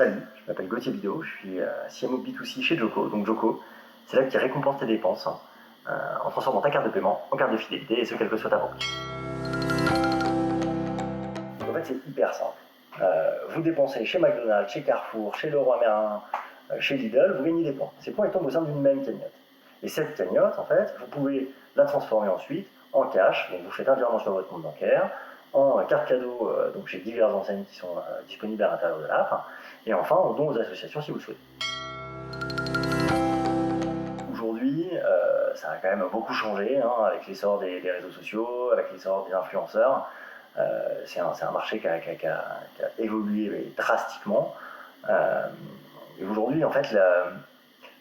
Salut, je m'appelle Gauthier Bidot, je suis CMO B2C chez Joko. Donc Joko, c'est là qui récompense tes dépenses en transformant ta carte de paiement en carte de fidélité, et ce quelle que soit ta banque. Donc en fait c'est hyper simple. Vous dépensez chez McDonald's, chez Carrefour, chez Leroy Merlin, chez Lidl, vous gagnez des points. Ces points ils tombent au sein d'une même cagnotte. Et cette cagnotte, en fait, vous pouvez la transformer ensuite en cash, donc vous faites un virement sur votre compte bancaire, en carte cadeau, donc chez diverses enseignes qui sont disponibles à l'intérieur de l'app, et enfin en don aux associations si vous le souhaitez. Aujourd'hui, ça a quand même beaucoup changé avec l'essor des réseaux sociaux, avec l'essor des influenceurs. C'est un marché qui a évolué drastiquement. Et aujourd'hui, en fait,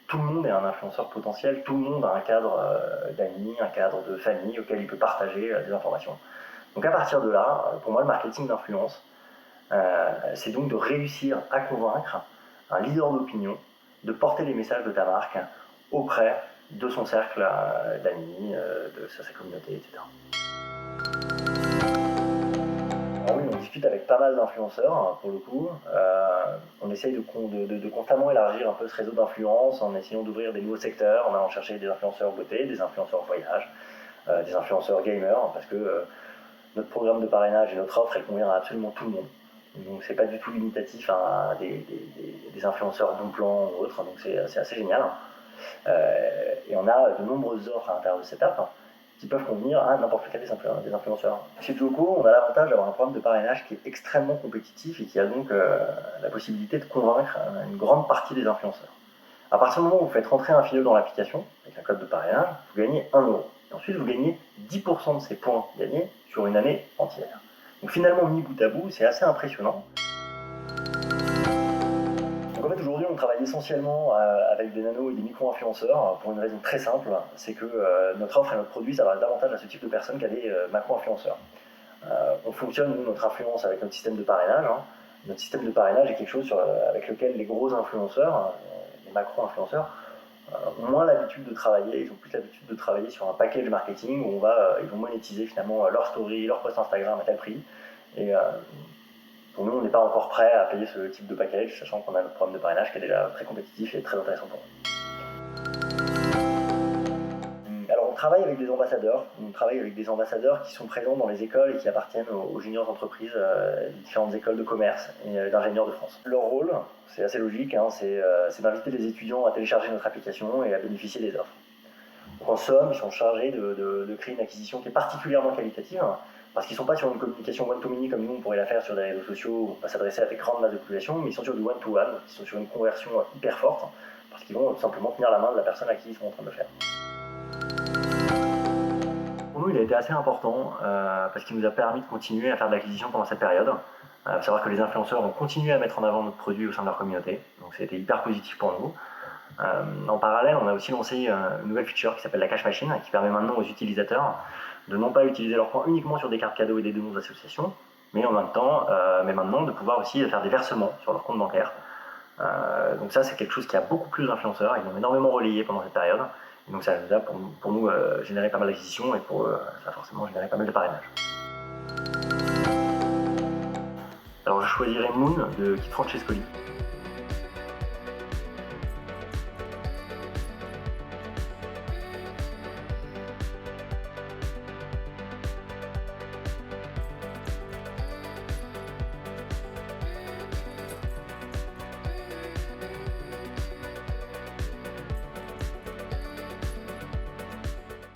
tout le monde est un influenceur potentiel, tout le monde a un cadre d'amis, un cadre de famille auquel il peut partager des informations. Donc à partir de là, pour moi, le marketing d'influence, c'est donc de réussir à convaincre un leader d'opinion de porter les messages de ta marque auprès de son cercle d'amis, de sa communauté, etc. Alors oui, on discute avec pas mal d'influenceurs, pour le coup. On essaye de constamment élargir un peu ce réseau d'influence en essayant d'ouvrir des nouveaux secteurs, en allant chercher des influenceurs beauté, des influenceurs voyage, des influenceurs gamers, parce que notre programme de parrainage et notre offre, elle convient à absolument tout le monde. Donc c'est pas du tout limitatif à des influenceurs bon plan ou autres, donc c'est assez génial. Et on a de nombreuses offres à l'intérieur de cette app qui peuvent convenir à n'importe lequel des influenceurs. Chez Joko, on a l'avantage d'avoir un programme de parrainage qui est extrêmement compétitif et qui a donc la possibilité de convaincre une grande partie des influenceurs. À partir du moment où vous faites rentrer un fileux dans l'application, avec un code de parrainage, vous gagnez 1 euro. Et ensuite, vous gagnez 10% de ces points gagnés sur une année entière. Donc finalement, mis bout à bout, c'est assez impressionnant. Donc en fait, aujourd'hui, on travaille essentiellement avec des nano et des micro-influenceurs pour une raison très simple, c'est que notre offre et notre produit s'adressent davantage à ce type de personnes qu'à des macro-influenceurs. On fonctionne, nous, notre influence avec notre système de parrainage. Notre système de parrainage est quelque chose avec lequel les gros influenceurs, les macro-influenceurs, ont moins l'habitude de travailler, ils ont plus l'habitude de travailler sur un package marketing où ils vont monétiser finalement leur story, leur post Instagram à tel prix. Et pour nous, on n'est pas encore prêt à payer ce type de package, sachant qu'on a notre programme de parrainage qui est déjà très compétitif et très intéressant pour nous. Alors on travaille avec des ambassadeurs, qui sont présents dans les écoles et qui appartiennent aux juniors entreprises des différentes écoles de commerce et d'ingénieurs de France. Leur rôle, c'est assez logique, c'est d'inviter les étudiants à télécharger notre application et à bénéficier des offres. Donc en somme, ils sont chargés de créer une acquisition qui est particulièrement qualitative, parce qu'ils ne sont pas sur une communication one-to-many comme nous on pourrait la faire sur des réseaux sociaux où on va s'adresser à des grandes masses de population, mais ils sont sur du one-to-one, ils sont sur une conversion hyper forte, parce qu'ils vont tout simplement tenir la main de la personne à qui ils sont en train de le faire. Pour nous, il a été assez important parce qu'il nous a permis de continuer à faire de l'acquisition pendant cette période. Il faut savoir que les influenceurs ont continué à mettre en avant notre produit au sein de leur communauté, donc c'était hyper positif pour nous. En parallèle, on a aussi lancé une nouvelle feature qui s'appelle la Cash Machine, qui permet maintenant aux utilisateurs de non pas utiliser leurs points uniquement sur des cartes cadeaux et des dons d'associations, mais maintenant de pouvoir aussi faire des versements sur leur compte bancaire. Donc ça, c'est quelque chose qui a beaucoup plus d'influenceurs, ils l'ont énormément relayé pendant cette période. Et donc ça nous a pour nous généré pas mal d'acquisitions et pour eux, ça a forcément généré pas mal de parrainage. Alors je choisirais Moon de Kid Francescoli.